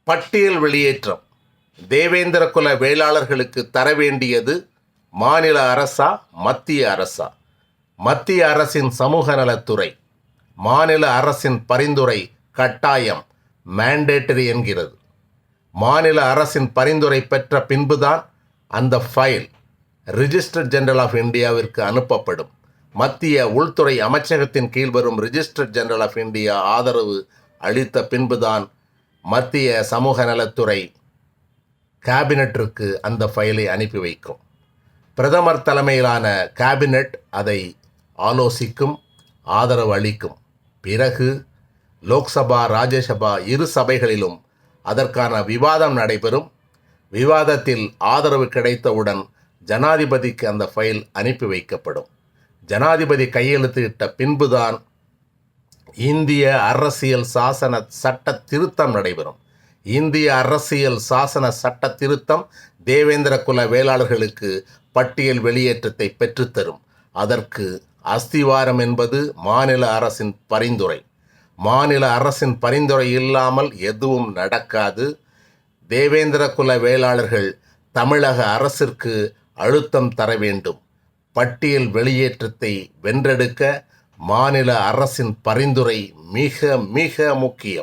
பட்டியல் வெளியேற்றம் தேவேந்திர குல வேளாளர்களுக்கு தர வேண்டியது மாநில அரசா மத்திய அரசா? மத்திய அரசின் சமூக நலத்துறை மாநில அரசின் பரிந்துரை கட்டாயம் மேண்டேட்டரி என்கிறது. மாநில அரசின் பரிந்துரை பெற்ற பின்புதான் அந்த ஃபைல் ரிஜிஸ்டர் ஜெனரல் ஆஃப் இந்தியாவிற்கு அனுப்பப்படும். மத்திய உள்துறை அமைச்சகத்தின் கீழ் வரும் ரிஜிஸ்டர் ஜெனரல் ஆஃப் இந்தியா ஆதரவு அளித்த பின்புதான் மத்திய சமூக நலத்துறை கேபினட்டிற்கு அந்த ஃபைலை அனுப்பி வைக்கும். பிரதமர் தலைமையிலான கேபினட் அதை ஆலோசிக்கும், ஆதரவு அளிக்கும். பிறகு லோக்சபா ராஜ்யசபா இரு சபைகளிலும் அதற்கான விவாதம் நடைபெறும். விவாதத்தில் ஆதரவு கிடைத்தவுடன் ஜனாதிபதிக்கு அந்த ஃபைல் அனுப்பி வைக்கப்படும். ஜனாதிபதி கையெழுத்திட்ட பின்புதான் இந்திய அரசியல் சாசன சட்ட திருத்தம் நடைபெறும். இந்திய அரசியல் சாசன சட்ட திருத்தம் தேவேந்திர குல வேளாளர்களுக்கு பட்டியல் வெளியேற்றத்தை பெற்றுத்தரும். அதற்கு அஸ்திவாரம் என்பது மாநில அரசின் பரிந்துரை. மாநில அரசின் பரிந்துரை இல்லாமல் எதுவும் நடக்காது. தேவேந்திர குல வேளாளர்கள் தமிழக அரசிற்கு அழுத்தம் தர வேண்டும். பட்டியல் வெளியேற்றத்தை வென்றெடுக்க மாநில அரசின் பரிந்துரை மிக மிக முக்கியம்.